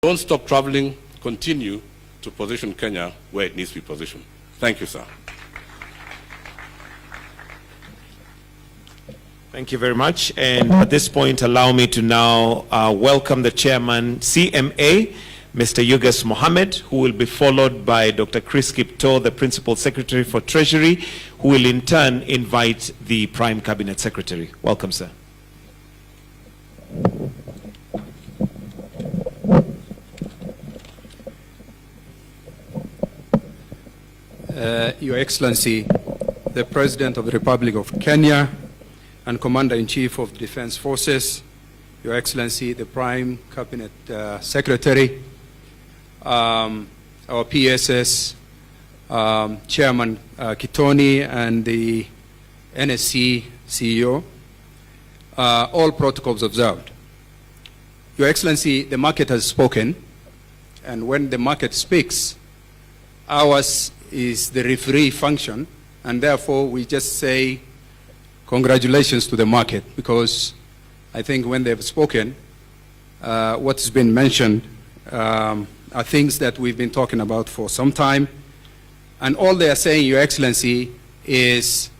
Don't stop traveling. Continue to position Kenya where it needs to be positioned. Thank you, sir. Thank you very much. And at this point, allow me to now welcome the chairman, CMA, Mr. Yugas Mohammed, who will be followed by Dr. Chris Kipto, the Principal Secretary for Treasury, who will in turn invite the Prime Cabinet Secretary. Welcome, sir. Your Excellency, the President of the Republic of Kenya and Commander-in-Chief of the Defense Forces, Your Excellency, the Prime Cabinet Secretary, our PSS, Chairman Kitoni and the NSE CEO, all protocols observed. Your Excellency, the market has spoken, and when the market speaks, ours is the referee function, and therefore we just say congratulations to the market, because I think when they've spoken, what's been mentioned are things that we've been talking about for some time, and all they are saying, Your Excellency, is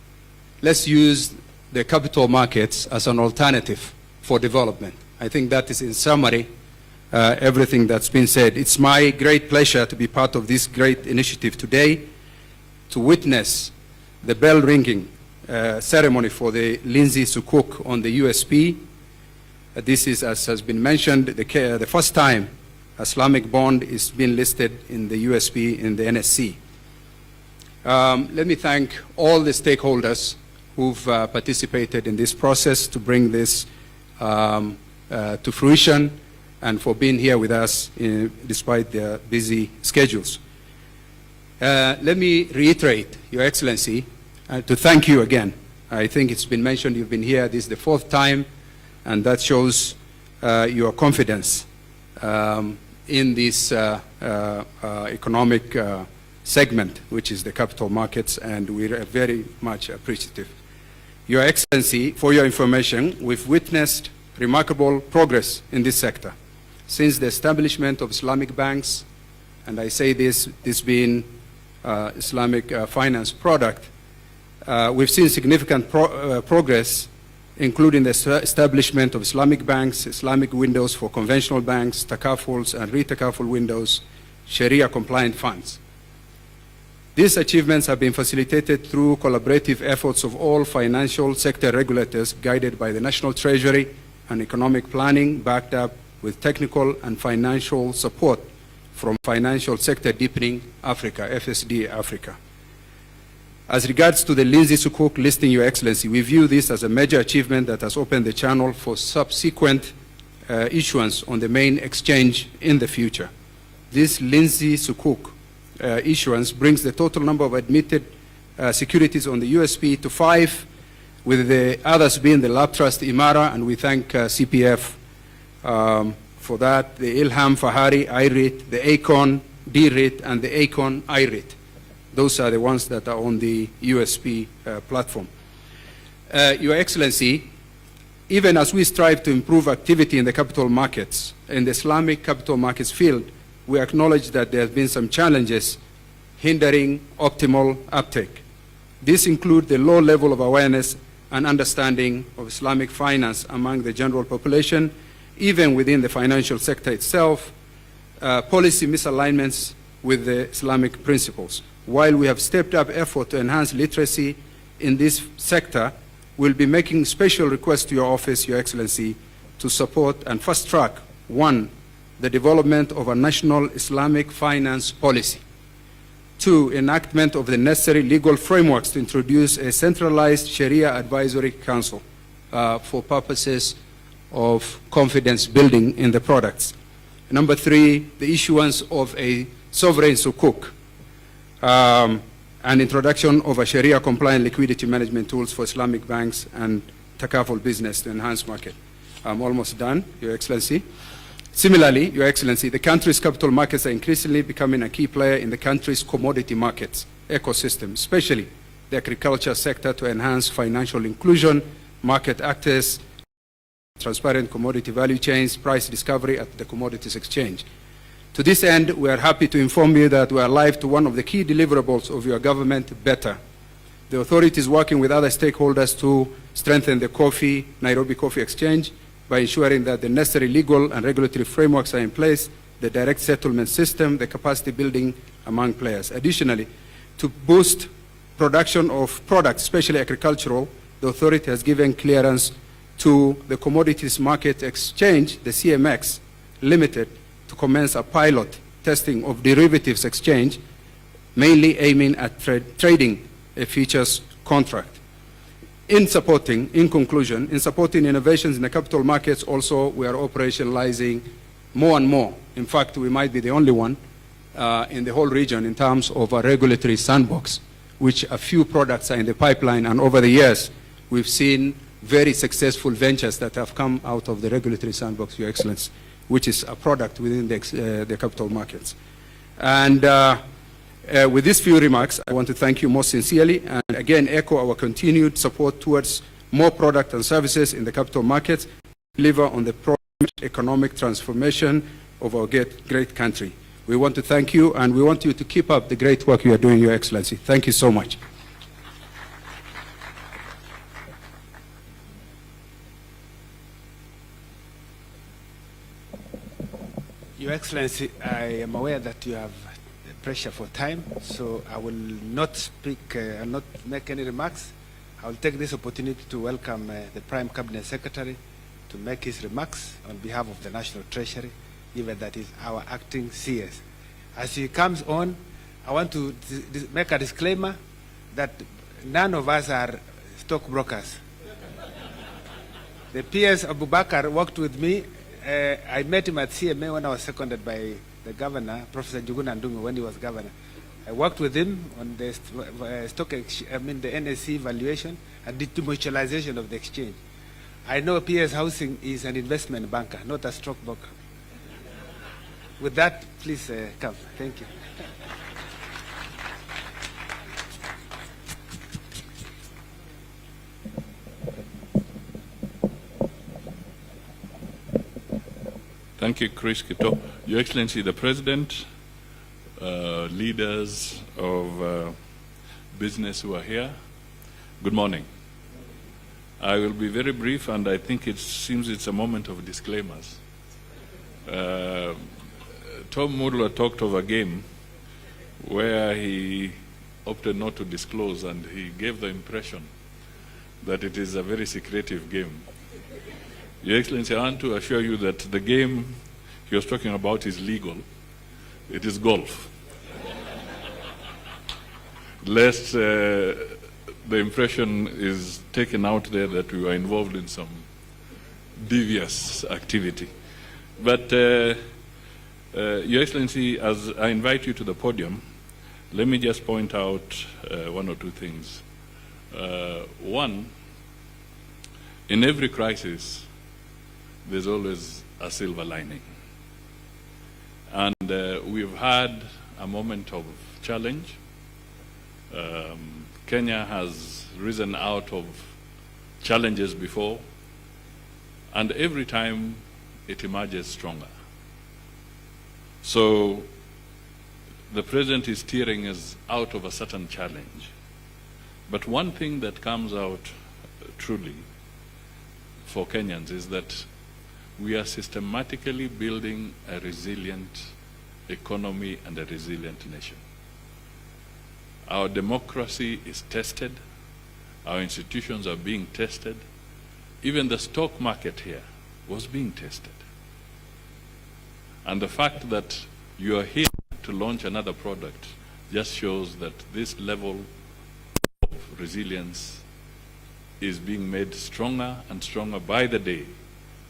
let's use the capital markets as an alternative for development. I think that is in summary everything that's been said. It's my great pleasure to be part of this great initiative today, to witness the bell ringing ceremony for the Linzi Sukuk on the USP. This is, as has been mentioned, the first time Islamic bond is being listed in the USP in the NSE. Let me thank all the stakeholders who've participated in this process to bring this to fruition, and for being here with us despite their busy schedules. Let me reiterate, Your Excellency, to thank you again. I think it's been mentioned you've been here, this is the fourth time, and that shows your confidence in this economic segment, which is the capital markets, and we're very much appreciative. Your Excellency, for your information, we've witnessed remarkable progress in this sector. Since the establishment of Islamic banks, and I say this being Islamic finance product, we've seen significant progress, including the establishment of Islamic banks, Islamic windows for conventional banks, takafuls and re-takaful windows, Sharia-compliant funds. These achievements have been facilitated through collaborative efforts of all financial sector regulators, guided by the National Treasury and economic planning, backed up with technical and financial support from Financial Sector Deepening Africa, FSD Africa. As regards to the Linzi Sukuk listing, Your Excellency, we view this as a major achievement that has opened the channel for subsequent issuance on the main exchange in the future. This Linzi Sukuk issuance brings the total number of admitted securities on the USP to 5, with the others being the Lab Trust Imara, and we thank CPF for that, the Ilham Fahari IRIT, the Acon DRIT, and the Acon IRIT. Those are the ones that are on the USP platform. Your Excellency, even as we strive to improve activity in the capital markets, in the Islamic capital markets field, we acknowledge that there have been some challenges hindering optimal uptake. These include the low level of awareness and understanding of Islamic finance among the general population, even within the financial sector itself, policy misalignments with the Islamic principles. While we have stepped up effort to enhance literacy in this sector, we'll be making special requests to your office, Your Excellency, to support and fast-track, 1, the development of a national Islamic finance policy. 2, enactment of the necessary legal frameworks to introduce a centralized Sharia Advisory Council for purposes of confidence building in the products. Number 3, the issuance of a sovereign sukuk, and introduction of a Sharia-compliant liquidity management tools for Islamic banks and takaful business to enhance market. I'm almost done, Your Excellency. Similarly, Your Excellency, the country's capital markets are increasingly becoming a key player in the country's commodity markets ecosystem, especially the agriculture sector, to enhance financial inclusion, market access, transparent commodity value chains, price discovery at the commodities exchange. To this end, we are happy to inform you that we are live to one of the key deliverables of your government, Better. The authority is working with other stakeholders to strengthen the Nairobi Coffee Exchange by ensuring that the necessary legal and regulatory frameworks are in place, the direct settlement system, the capacity building among players. Additionally, to boost production of products, especially agricultural, the authority has given clearance to the Commodities Market Exchange, the CMX Limited, to commence a pilot testing of derivatives exchange, mainly aiming at trading a futures contract. In conclusion, in supporting innovations in the capital markets, also we are operationalizing more and more. In fact, we might be the only one in the whole region in terms of a regulatory sandbox, which a few products are in the pipeline, and over the years, we've seen very successful ventures that have come out of the regulatory sandbox, Your Excellency, which is a product within the capital markets. And with these few remarks, I want to thank you most sincerely and again echo our continued support towards more product and services in the capital markets, deliver on the economic transformation of our great country. We want to thank you, and we want you to keep up the great work you are doing, Your Excellency. Thank you so much. Your Excellency, I am aware that you have pressure for time, so I will not speak and not make any remarks. I will take this opportunity to welcome the Prime Cabinet Secretary to make his remarks on behalf of the National Treasury, given that is our acting CS. As he comes on, I want to make a disclaimer that none of us are stockbrokers. The PS Abubakar worked with me. I met him at CMA when I was seconded by the governor, Professor Njuguna Ndung'u, when he was governor. I worked with him on the the NSE valuation and the demutualization of the exchange. I know PS Housing is an investment banker, not a stockbroker. With that, please come. Thank you. Thank you, Chris Kito. Your Excellency, the President, leaders of business who are here, good morning. I will be very brief, and I think it seems it's a moment of disclaimers. Tom Murla talked of a game where he opted not to disclose, and he gave the impression that it is a very secretive game. Your Excellency, I want to assure you that the game he was talking about is legal. It is golf. Lest the impression is taken out there that we were involved in some devious activity. But Your Excellency, as I invite you to the podium, let me just point out one or two things. One, in every crisis, there's always a silver lining. And we've had a moment of challenge. Kenya has risen out of challenges before, and every time it emerges stronger. So the President is steering us out of a certain challenge. But one thing that comes out truly for Kenyans is that we are systematically building a resilient economy and a resilient nation. Our democracy is tested. Our institutions are being tested. Even the stock market here was being tested. And the fact that you are here to launch another product just shows that this level of resilience is being made stronger and stronger by the day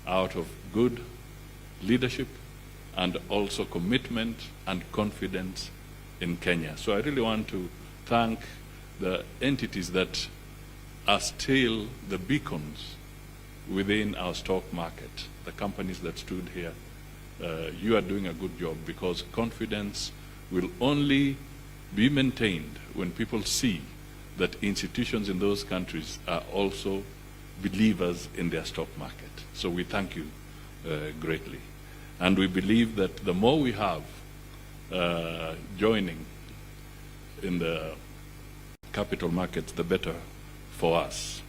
out of good leadership and also commitment and confidence in Kenya. So I really want to thank the entities that are still the beacons within our stock market, the companies that stood here. You are doing a good job, because confidence will only be maintained when people see that institutions in those countries are also believers in their stock market. So we thank you greatly. And we believe that the more we have joining in the capital markets, the better for us.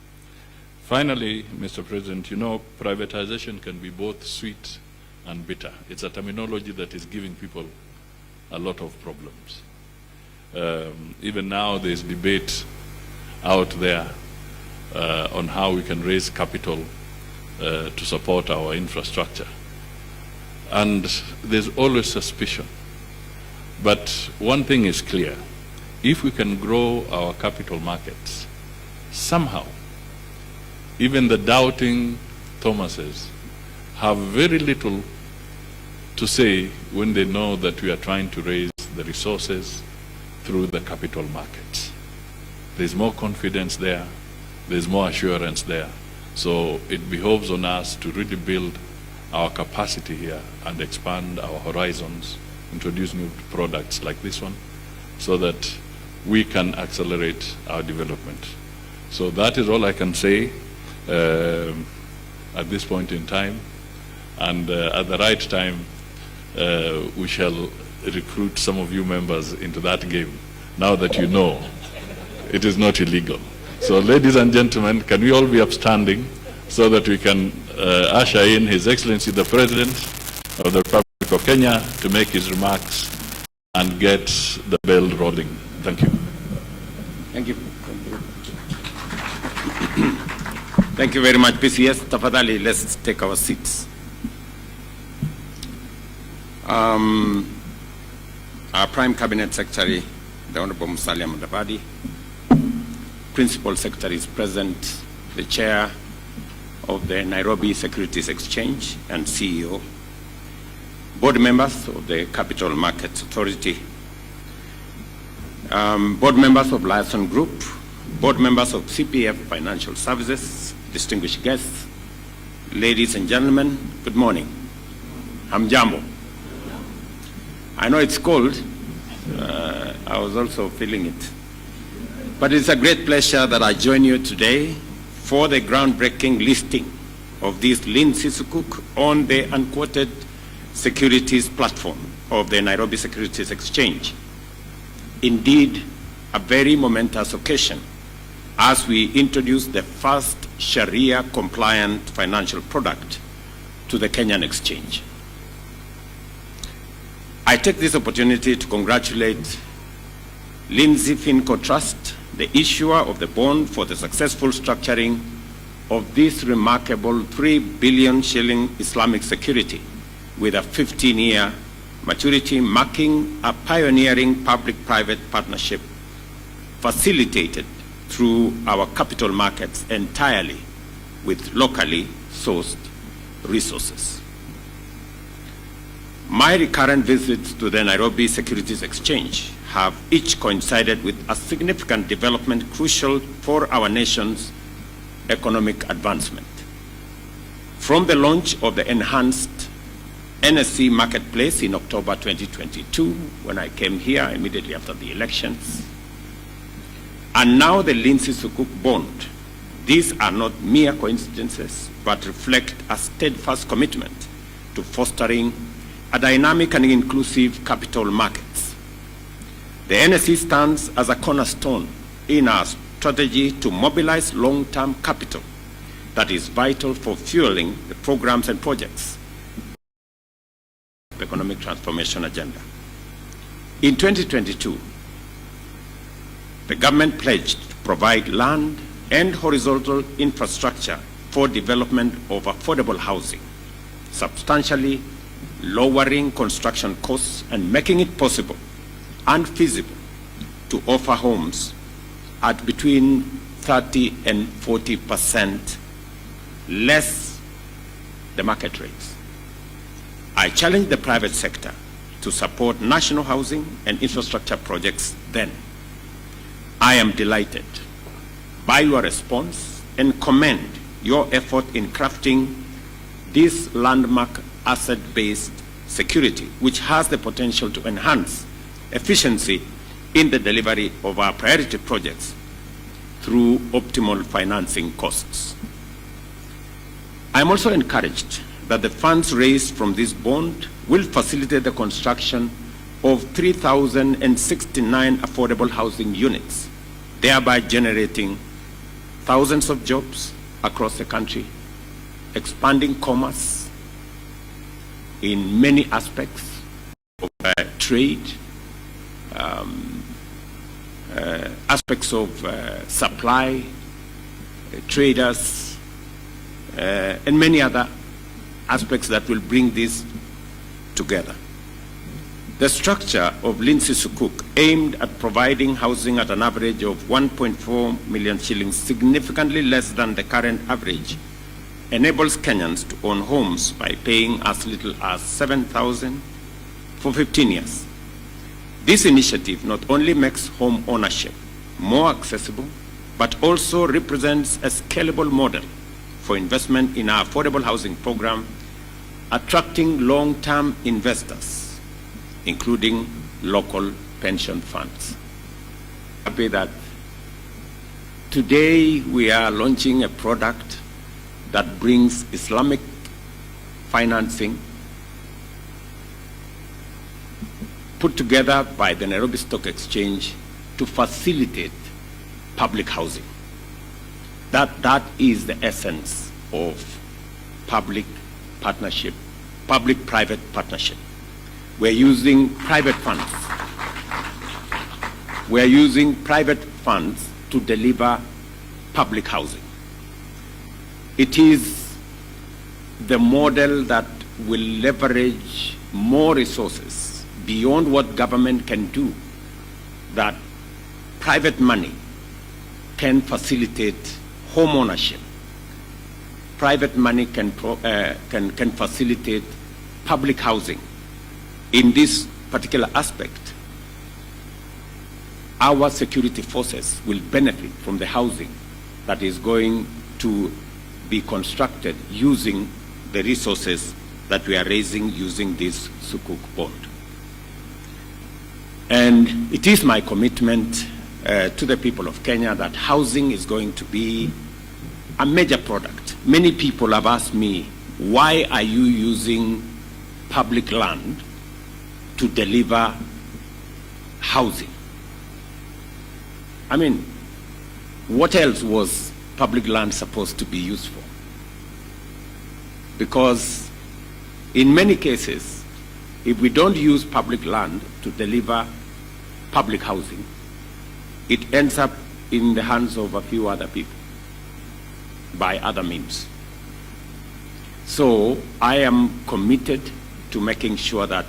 Finally, Mr. President, you know, privatization can be both sweet and bitter. It's a terminology that is giving people a lot of problems. Even now there's debate out there on how we can raise capital to support our infrastructure. And there's always suspicion. But one thing is clear. If we can grow our capital markets, somehow, even the doubting Thomases have very little to say when they know that we are trying to raise the resources through the capital markets. There's more confidence there, there's more assurance there. So it behoves on us to really build our capacity here and expand our horizons, introduce new products like this one, so that we can accelerate our development. So that is all I can say at this point in time. And at the right time, we shall recruit some of you members into that game, now that you know it is not illegal. So ladies and gentlemen, can we all be upstanding so that we can usher in His Excellency the President of the Republic of Kenya to make his remarks and get the bell rolling. Thank you. Thank you. Thank you very much, PCS. Tafadhali, let's take our seats. Our Prime Cabinet Secretary, the Honorable Musalia Mudavadi, Principal Secretary is present, the Chair of the Nairobi Securities Exchange and CEO, board members of the Capital Markets Authority, board members of Liaison Group, board members of CPF Financial Services, distinguished guests, ladies and gentlemen, good morning. Hamjambo. I know it's cold. I was also feeling it. But it's a great pleasure that I join you today for the groundbreaking listing of this Linzi Sukuk on the unquoted securities platform of the Nairobi Securities Exchange. Indeed, a very momentous occasion as we introduce the first Sharia-compliant financial product to the Kenyan exchange. I take this opportunity to congratulate Linzi Finco Trust, the issuer of the bond, for the successful structuring of this remarkable 3 billion shilling Islamic security with a 15-year maturity, marking a pioneering public-private partnership facilitated through our capital markets entirely with locally sourced resources. My recurrent visits to the Nairobi Securities Exchange have each coincided with a significant development crucial for our nation's economic advancement. From the launch of the enhanced NSE marketplace in October 2022, when I came here immediately after the elections, and now the Linzi Sukuk bond, these are not mere coincidences, but reflect a steadfast commitment to fostering a dynamic and inclusive capital markets. The NSE stands as a cornerstone in our strategy to mobilize long-term capital that is vital for fueling the programs and projects of the economic transformation agenda. In 2022, the government pledged to provide land and horizontal infrastructure for development of affordable housing, substantially lowering construction costs and making it possible and feasible to offer homes at between 30 and 40% less the market rates. I challenge the private sector to support national housing and infrastructure projects then. I am delighted by your response and commend your effort in crafting this landmark asset-based security, which has the potential to enhance efficiency in the delivery of our priority projects through optimal financing costs. I am also encouraged that the funds raised from this bond will facilitate the construction of 3,069 affordable housing units, thereby generating thousands of jobs across the country, expanding commerce in many aspects of trade, aspects of supply, traders, and many other aspects that will bring this together. The structure of Linzi Sukuk, aimed at providing housing at an average of 1.4 million shillings, significantly less than the current average, enables Kenyans to own homes by paying as little as 7,000 for 15 years. This initiative not only makes home ownership more accessible, but also represents a scalable model for investment in our affordable housing program, attracting long-term investors, including local pension funds. I'm happy that today we are launching a product that brings Islamic financing put together by the Nairobi Stock Exchange to facilitate public housing. That is the essence of public partnership, public-private partnership. We're using private funds. We're using private funds to deliver public housing. It is the model that will leverage more resources beyond what government can do, that private money can facilitate home ownership. Private money can facilitate public housing. In this particular aspect, our security forces will benefit from the housing that is going to be constructed using the resources that we are raising using this Sukuk bond. And it is my commitment to the people of Kenya that housing is going to be a major product. Many people have asked me, why are you using public land to deliver housing? I mean, what else was public land supposed to be used for? Because in many cases, if we don't use public land to deliver public housing, it ends up in the hands of a few other people by other means. So I am committed to making sure that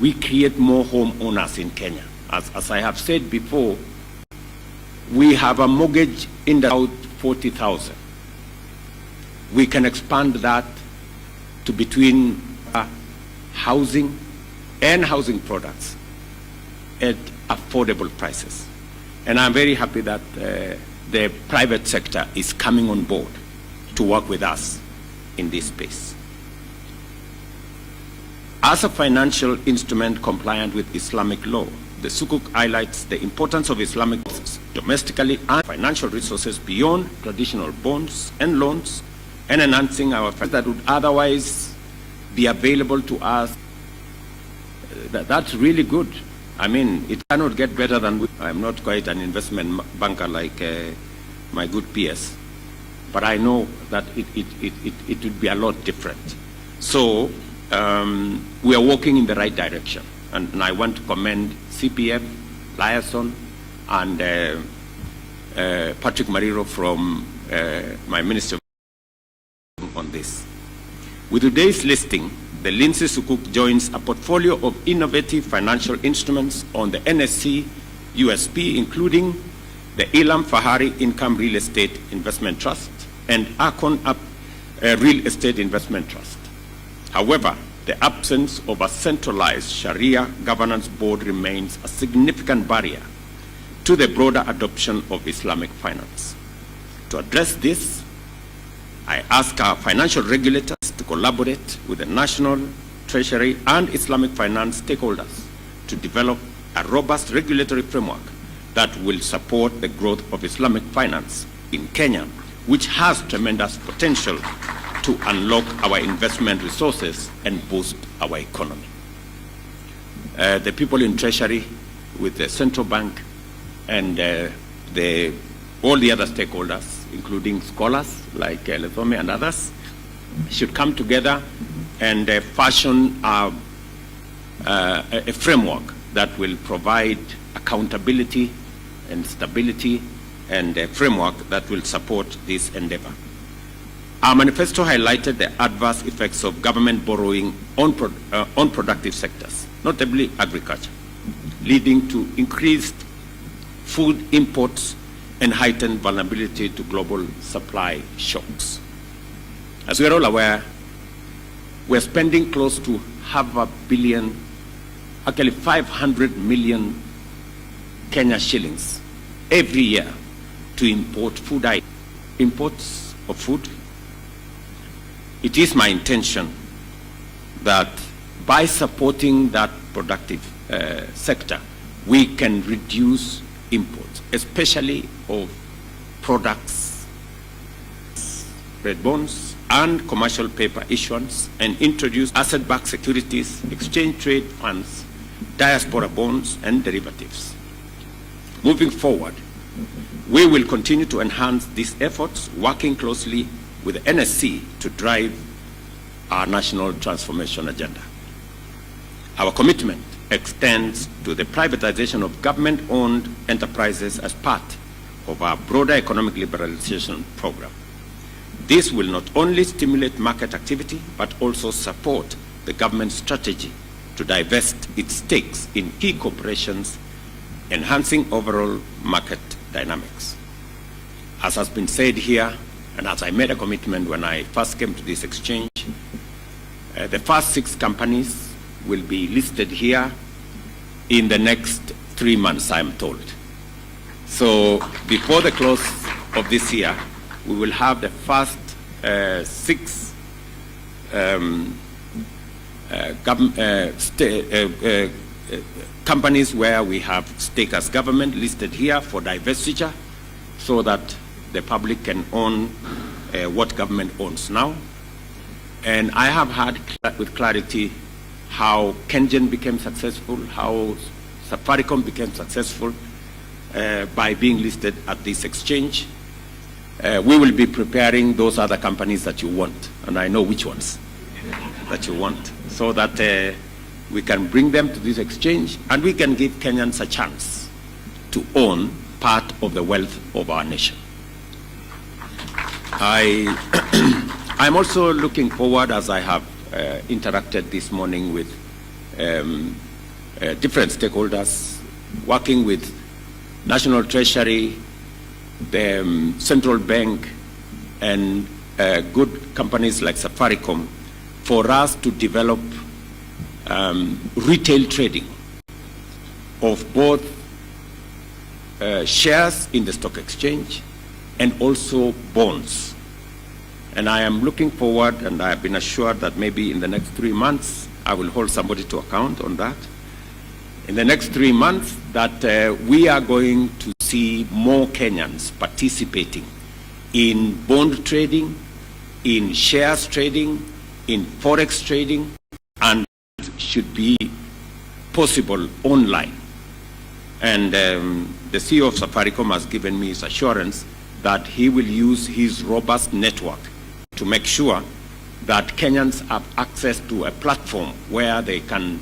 we create more homeowners in Kenya. As I have said before, we have a mortgage in about 40,000. We can expand that to between housing and housing products at affordable prices. And I'm very happy that the private sector is coming on board to work with us in this space. As a financial instrument compliant with Islamic law, the Sukuk highlights the importance of Islamic domestically and financial resources beyond traditional bonds and loans, and enhancing our funds that would otherwise be available to us. That's really good. I mean, it cannot get better than I'm not quite an investment banker like my good peers, but I know that it would be a lot different. So we are walking in the right direction, and I want to commend CPF, Liaison, and Patrick Mariro from my minister on this. With today's listing, the Linzi Sukuk joins a portfolio of innovative financial instruments on the NSE USP, including the Ilam Fahari Income Real Estate Investment Trust and Akon Real Estate Investment Trust. However, the absence of a centralized Sharia governance board remains a significant barrier to the broader adoption of Islamic finance. To address this, I ask our financial regulators to collaborate with the National Treasury and Islamic finance stakeholders to develop a robust regulatory framework that will support the growth of Islamic finance in Kenya, which has tremendous potential to unlock our investment resources and boost our economy. The people in Treasury, with the central bank and all the other stakeholders, including scholars like Lethome and others, should come together and fashion a framework that will provide accountability and stability, and a framework that will support this endeavor. Our manifesto highlighted the adverse effects of government borrowing on productive sectors, notably agriculture, leading to increased food imports and heightened vulnerability to global supply shocks. As we are all aware, we're spending close to $500 million, actually 500 million Kenya shillings every year to import food items. Imports of food. It is my intention that by supporting that productive sector, we can reduce imports, especially of products, red bonds, and commercial paper issuance, and introduce asset-backed securities, exchange trade funds, diaspora bonds, and derivatives. Moving forward, we will continue to enhance these efforts, working closely with the NSE to drive our national transformation agenda. Our commitment extends to the privatization of government-owned enterprises as part of our broader economic liberalization program. This will not only stimulate market activity, but also support the government's strategy to divest its stakes in key corporations, enhancing overall market dynamics. As has been said here, and as I made a commitment when I first came to this exchange, the first 6 companies will be listed here in the next 3 months, I'm told. So before the close of this year, we will have the first 6 companies where we have stake as government listed here for divestiture, so that the public can own what government owns now. And I have heard with clarity how Kengen became successful, how Safaricom became successful by being listed at this exchange. We will be preparing those other companies that you want, and I know which ones that you want, so that we can bring them to this exchange and we can give Kenyans a chance to own part of the wealth of our nation. I'm also looking forward, as I have interacted this morning with different stakeholders, working with National Treasury, the Central Bank, and good companies like Safaricom, for us to develop retail trading of both shares in the stock exchange and also bonds. And I am looking forward, and I have been assured that maybe in the next 3 months, I will hold somebody to account on that. In the next 3 months, that we are going to see more Kenyans participating in bond trading, in shares trading, in forex trading, and should be possible online. And the CEO of Safaricom has given me his assurance that he will use his robust network to make sure that Kenyans have access to a platform where they can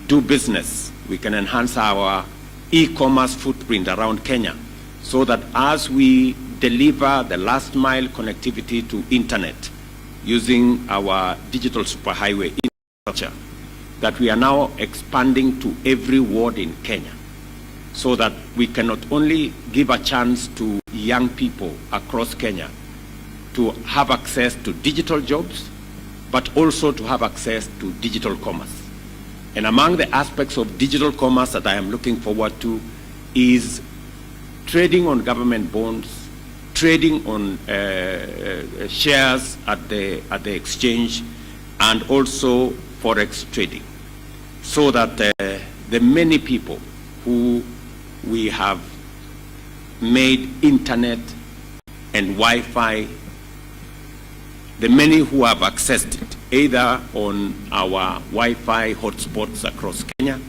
do business. We can enhance our e-commerce footprint around Kenya, so that as we deliver the last mile connectivity to internet using our digital superhighway infrastructure, that we are now expanding to every ward in Kenya, so that we can not only give a chance to young people across Kenya to have access to digital jobs, but also to have access to digital commerce. And among the aspects of digital commerce that I am looking forward to is trading on government bonds, trading on shares at the exchange, and also forex trading, so that the many people who we have made internet and Wi-Fi the many who have accessed it, either on our Wi-Fi hotspots across Kenya,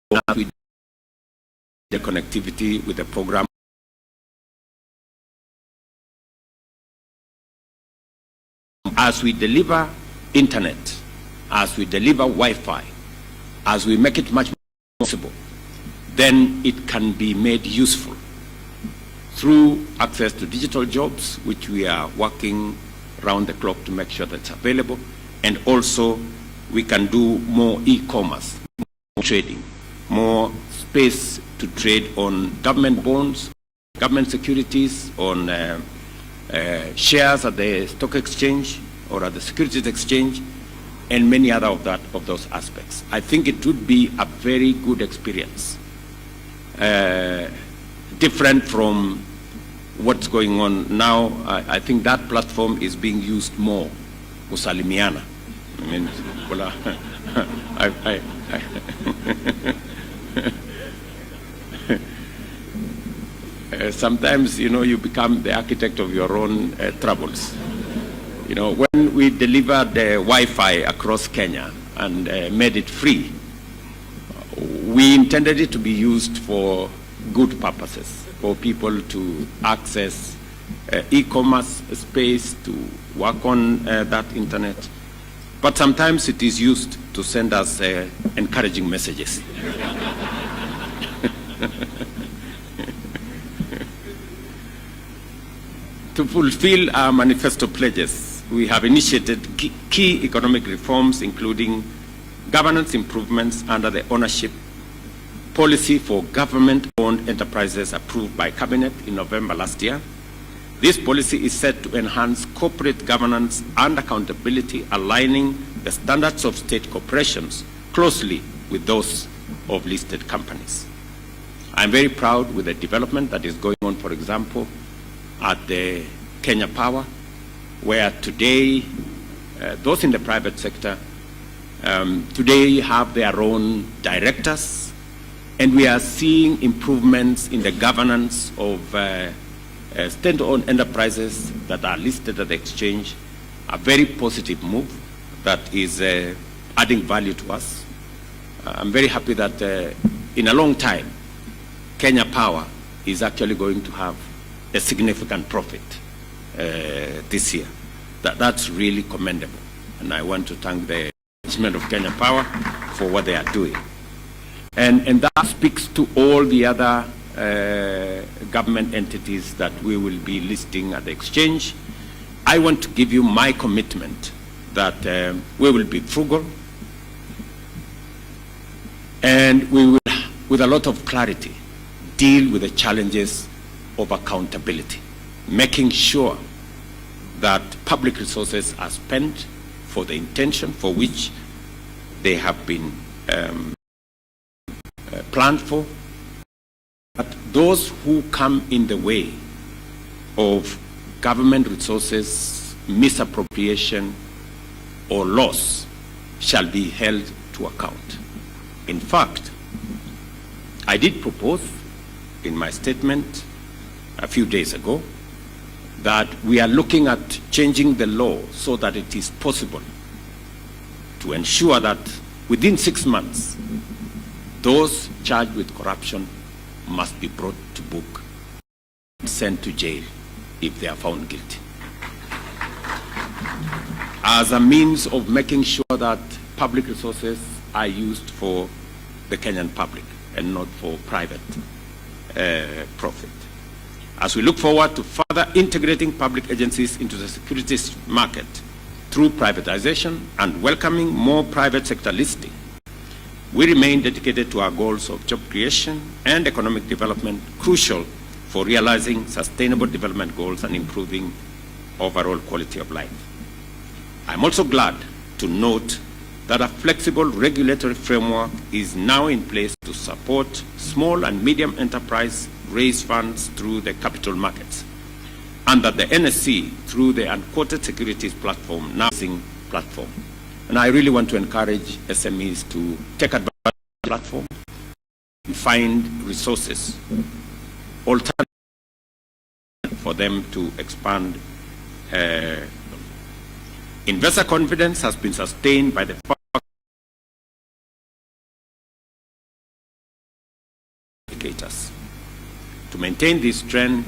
or with the connectivity with the program. As we deliver internet, as we deliver Wi-Fi, as we make it much more possible, then it can be made useful through access to digital jobs, which we are working round the clock to make sure that's available, and also we can do more e-commerce, more trading, more space to trade on government bonds, government securities, on shares at the stock exchange or at the securities exchange, and many other of those aspects. I think it would be a very good experience, different from what's going on now. I think that platform is being used more, kusalimiana. I mean, well, sometimes, you know, you become the architect of your own troubles. You know, when we delivered the Wi-Fi across Kenya and made it free, we intended it to be used for good purposes, for people to access e-commerce space, to work on that internet. But sometimes it is used to send us encouraging messages. To fulfill our manifesto pledges, we have initiated key economic reforms, including governance improvements under the ownership policy for government-owned enterprises approved by Cabinet in November last year. This policy is set to enhance corporate governance and accountability, aligning the standards of state corporations closely with those of listed companies. I'm very proud with the development that is going on, for example, at the Kenya Power, where today those in the private sector today have their own directors, and we are seeing improvements in the governance of state-owned enterprises that are listed at the exchange. A very positive move that is adding value to us. I'm very happy that in a long time, Kenya Power is actually going to have a significant profit this year. That's really commendable. And I want to thank the management of Kenya Power for what they are doing. And that speaks to all the other government entities that we will be listing at the exchange. I want to give you my commitment that we will be frugal, and we will, with a lot of clarity, deal with the challenges of accountability, making sure that public resources are spent for the intention for which they have been planned for. But those who come in the way of government resources, misappropriation, or loss shall be held to account. In fact, I did propose in my statement a few days ago that we are looking at changing the law so that it is possible to ensure that within 6 months, those charged with corruption must be brought to book and sent to jail if they are found guilty, as a means of making sure that public resources are used for the Kenyan public and not for private profit. As we look forward to further integrating public agencies into the securities market through privatization and welcoming more private sector listing, we remain dedicated to our goals of job creation and economic development, crucial for realizing sustainable development goals and improving overall quality of life. I'm also glad to note that a flexible regulatory framework is now in place to support small and medium enterprise raise funds through the capital markets, and that the NSE, through the unquoted securities platform, now using platform. And I really want to encourage SMEs to take advantage of the platform and find resources, alternatives for them to expand Investor confidence has been sustained by the indicators. To maintain this trend,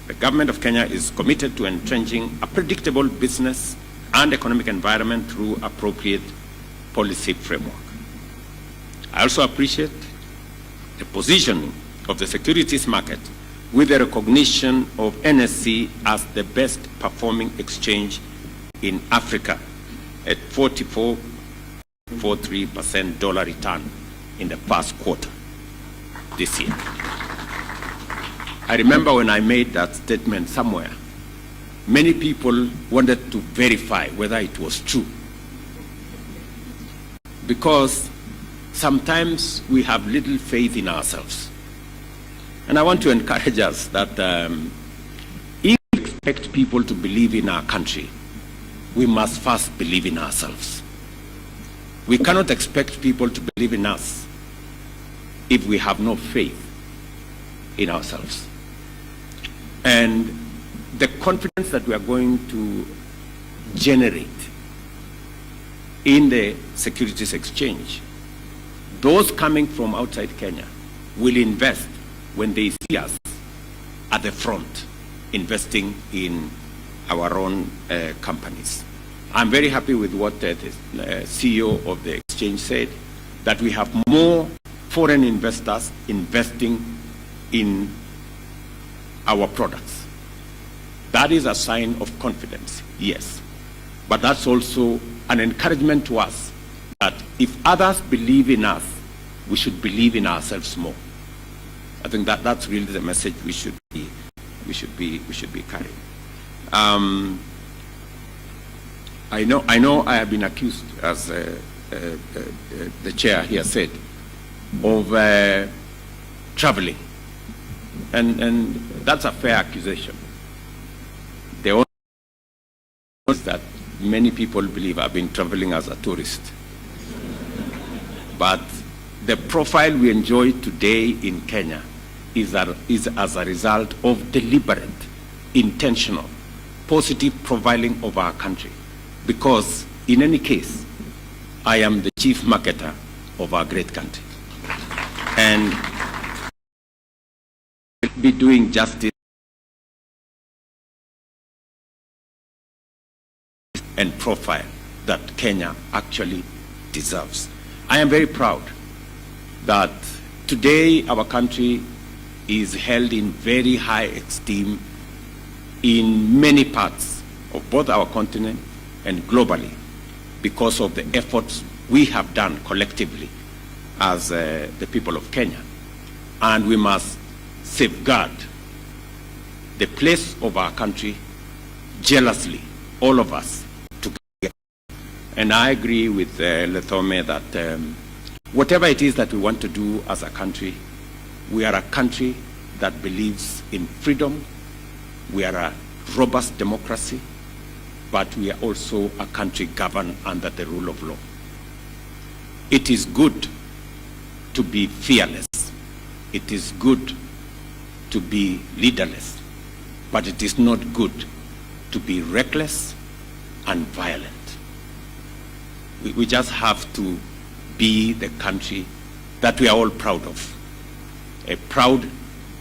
the government of Kenya is committed to entrenching a predictable business and economic environment through appropriate policy framework. I also appreciate the positioning of the securities market with the recognition of NSE as the best performing exchange in Africa at 44.43% dollar return in the past quarter this year. I remember when I made that statement somewhere, many people wanted to verify whether it was true. Because sometimes we have little faith in ourselves. And I want to encourage us that if we expect people to believe in our country, we must first believe in ourselves. We cannot expect people to believe in us if we have no faith in ourselves. And the confidence that we are going to generate in the securities exchange, those coming from outside Kenya will invest when they see us at the front, investing in our own companies. I'm very happy with what the CEO of the exchange said, that we have more foreign investors investing in our products. That is a sign of confidence, yes. But that's also an encouragement to us that if others believe in us, we should believe in ourselves more. I think that that's really the message we should be carrying. I know I have been accused, as the chair here said, of traveling, and that's a fair accusation. The only thing that many people believe I've been traveling as a tourist, but the profile we enjoy today in Kenya is as a result of deliberate, intentional, positive profiling of our country. Because in any case, I am the chief marketer of our great country. And will be doing justice and profile that Kenya actually deserves. I am very proud that today our country is held in very high esteem in many parts of both our continent and globally because of the efforts we have done collectively as the people of Kenya. And we must safeguard the place of our country jealously, all of us together. And I agree with Lethome that whatever it is that we want to do as a country, we are a country that believes in freedom. We are a robust democracy, but we are also a country governed under the rule of law. It is good to be fearless. It is good to be leaderless, but it is not good to be reckless and violent. We just have to be the country that we are all proud of. A proud,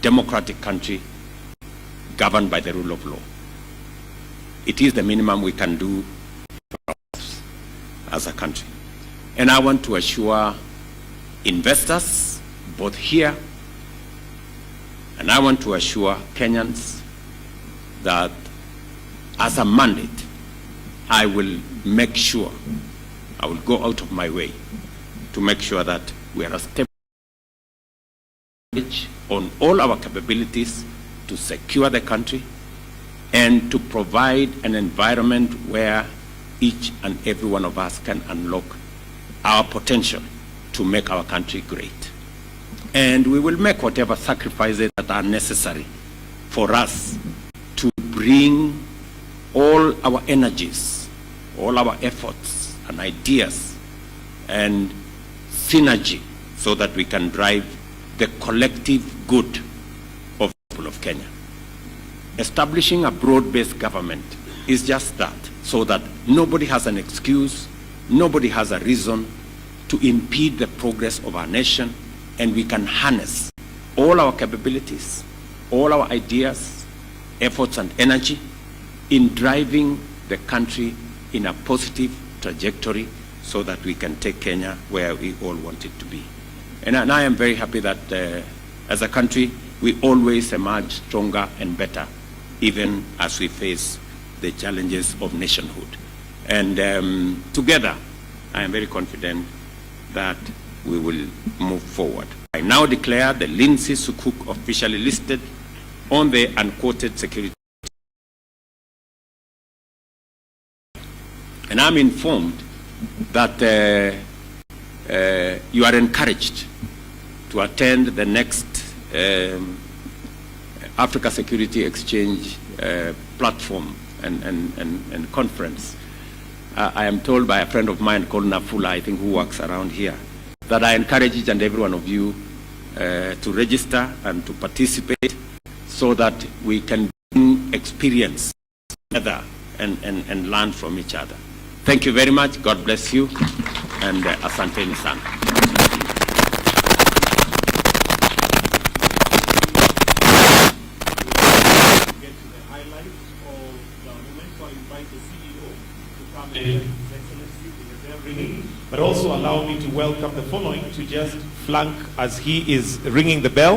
democratic country governed by the rule of law. It is the minimum we can do for ourselves as a country. And I want to assure investors, both here, and I want to assure Kenyans that as a mandate, I will make sure, I will go out of my way to make sure that we are established on all our capabilities to secure the country and to provide an environment where each and every one of us can unlock our potential to make our country great. And we will make whatever sacrifices that are necessary for us to bring all our energies, all our efforts and ideas and synergy so that we can drive the collective good of the people of Kenya. Establishing a broad-based government is just that, so that nobody has an excuse, nobody has a reason to impede the progress of our nation, and we can harness all our capabilities, all our ideas, efforts, and energy in driving the country in a positive trajectory so that we can take Kenya where we all want it to be. And I am very happy that as a country, we always emerge stronger and better, even as we face the challenges of nationhood. And together, I am very confident that we will move forward. I now declare the Linzi Sukuk officially listed on the unquoted security. And I'm informed that you are encouraged to attend the next Africa Security Exchange platform and conference. I am told by a friend of mine called Nafula, I think, who works around here, that I encourage each and every one of you to register and to participate so that we can bring experience together and learn from each other. Thank you very much. God bless you. And asanteni sana. Get to the highlights of the moment, so I invite the CEO to come in, His Excellency, because they're ringing. But also allow me to welcome the following to just flank as he is ringing the bell.